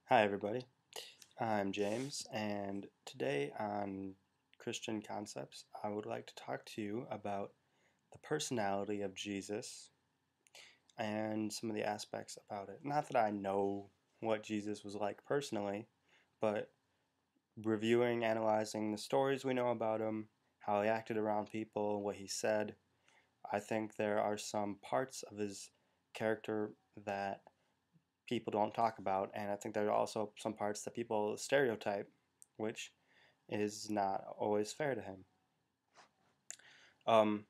Hi, everybody. I'm James, and today on Christian Concepts, I would like to talk to you about the personality of Jesus and some of the aspects about it. Not that I know what Jesus was like personally, but reviewing, analyzing the stories we know about him, how he acted around people, what he said, I think there are some parts of his character that people don't talk about, and I think there are also some parts that people stereotype, which is not always fair to him. Um,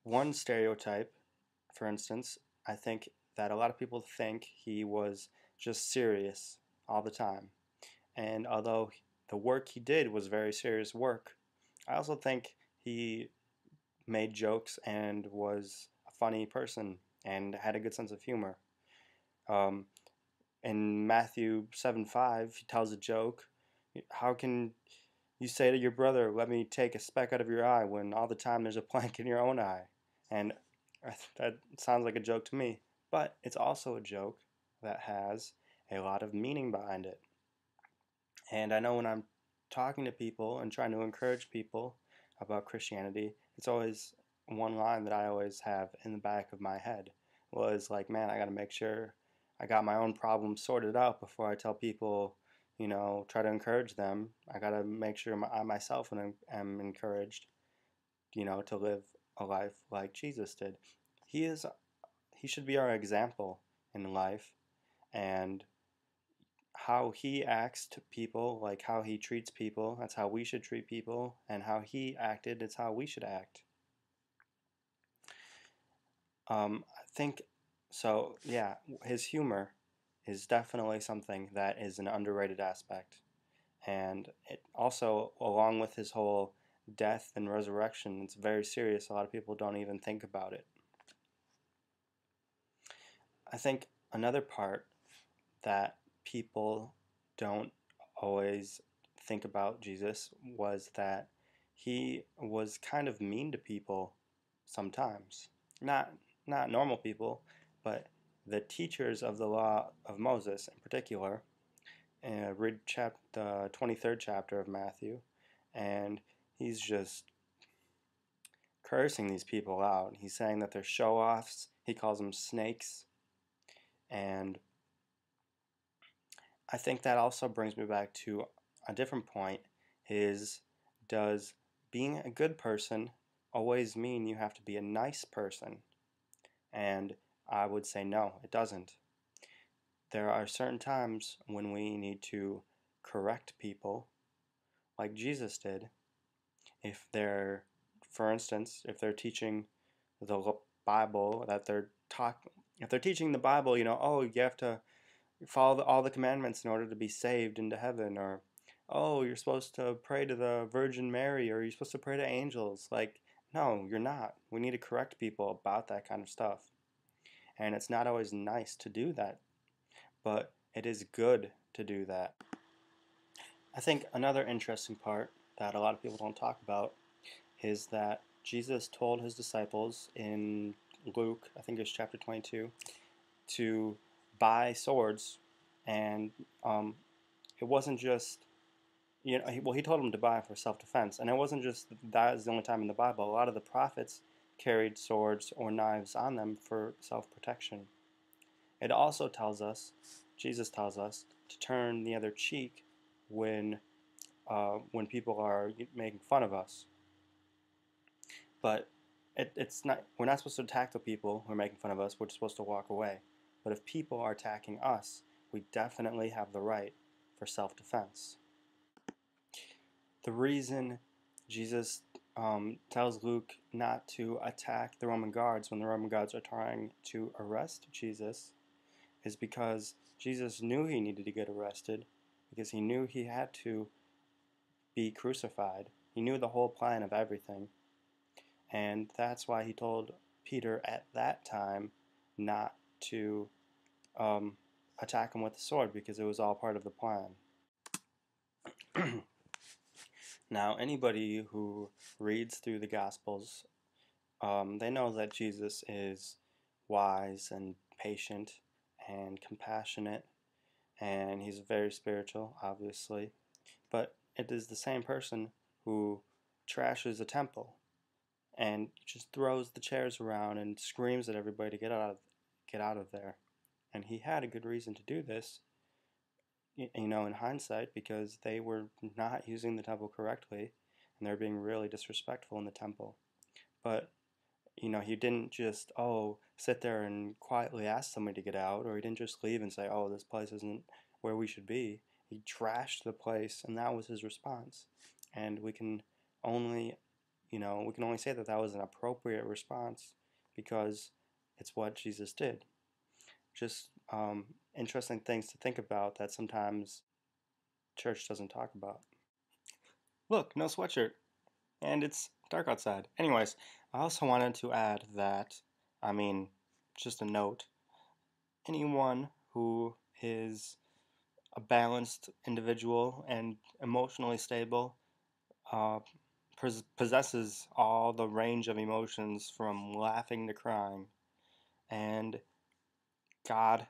One stereotype, for instance, I think that a lot of people think he was just serious all the time. And although the work he did was very serious work, I also think he made jokes and was a funny person and had a good sense of humor. Um, in Matthew 7:5, he tells a joke. How can you say to your brother, let me take a speck out of your eye, when all the time there's a plank in your own eye? And that sounds like a joke to me. But it's also a joke that has a lot of meaning behind it. And I know when I'm talking to people and trying to encourage people about Christianity, it's always one line that I always have in the back of my head was like, man, I got to make sure I got my own problems sorted out before I tell people, try to encourage them. I got to make sure I myself am encouraged, to live a life like Jesus did. He is, he should be our example in life, and how he acts to people, like how he treats people, that's how we should treat people, and how he acted, it's how we should act. I think so. Yeah, his humor is definitely something that is an underrated aspect, and it also, along with his whole death and resurrection, it's very serious. A lot of people don't even think about it. I think another part that people don't always think about Jesus was that he was kind of mean to people sometimes. Not normal people, but the teachers of the law of Moses in particular. Read the 23rd chapter of Matthew, and he's just cursing these people out. He's saying that they're show-offs. He calls them snakes, and I think that also brings me back to a different point is, does being a good person always mean you have to be a nice person? And I would say no, it doesn't. There are certain times when we need to correct people like Jesus did. If they're, for instance, if they're teaching the Bible, if they're teaching the Bible, oh, you have to follow all the commandments in order to be saved into heaven, or oh, you're supposed to pray to the Virgin Mary, or you're supposed to pray to angels. Like, no, you're not. We need to correct people about that kind of stuff. And it's not always nice to do that, but it is good to do that. I think another interesting part that a lot of people don't talk about is that Jesus told his disciples in Luke, I think it's chapter 22, to buy swords, and it wasn't just, he told them to buy for self-defense, and it wasn't just that is the only time in the Bible. A lot of the prophets carried swords or knives on them for self-protection. It also tells us, Jesus tells us, to turn the other cheek when people are making fun of us. But it's not. We're not supposed to attack the people who are making fun of us. We're supposed to walk away. But if people are attacking us, we definitely have the right for self-defense. The reason Jesus tells Luke not to attack the Roman guards when the Roman guards are trying to arrest Jesus is because Jesus knew he needed to get arrested, because he knew he had to be crucified. He knew the whole plan of everything. And that's why he told Peter at that time not to attack him with the sword, because it was all part of the plan. Now, anybody who reads through the Gospels, they know that Jesus is wise and patient and compassionate, and he's very spiritual, obviously. But it is the same person who trashes a temple and just throws the chairs around and screams at everybody to get out of there. And he had a good reason to do this, in hindsight, because they were not using the temple correctly and they're being really disrespectful in the temple. But he didn't just sit there and quietly ask somebody to get out, or he didn't just leave and say, this place isn't where we should be. He trashed the place, and that was his response. And only we can only say that that was an appropriate response because it's what Jesus did. Just interesting things to think about that sometimes church doesn't talk about. Look, no sweatshirt, and it's dark outside. Anyways, I also wanted to add that, just a note, anyone who is a balanced individual and emotionally stable possesses all the range of emotions from laughing to crying, and God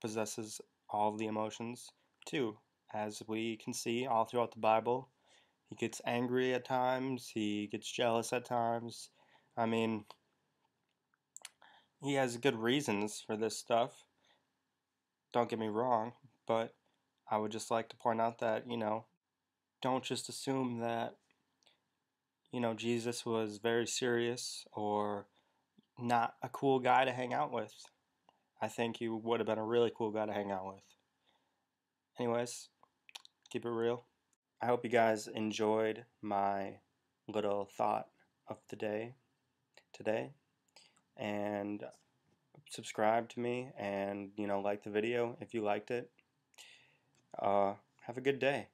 possesses all the emotions too, as we can see all throughout the Bible. He gets angry at times, he gets jealous at times. He has good reasons for this stuff, don't get me wrong, but I would just like to point out that, don't just assume that, Jesus was very serious or not a cool guy to hang out with. I think he would have been a really cool guy to hang out with. Anyways, keep it real. I hope you guys enjoyed my little thought of the day today, and subscribe to me and like the video if you liked it. Have a good day.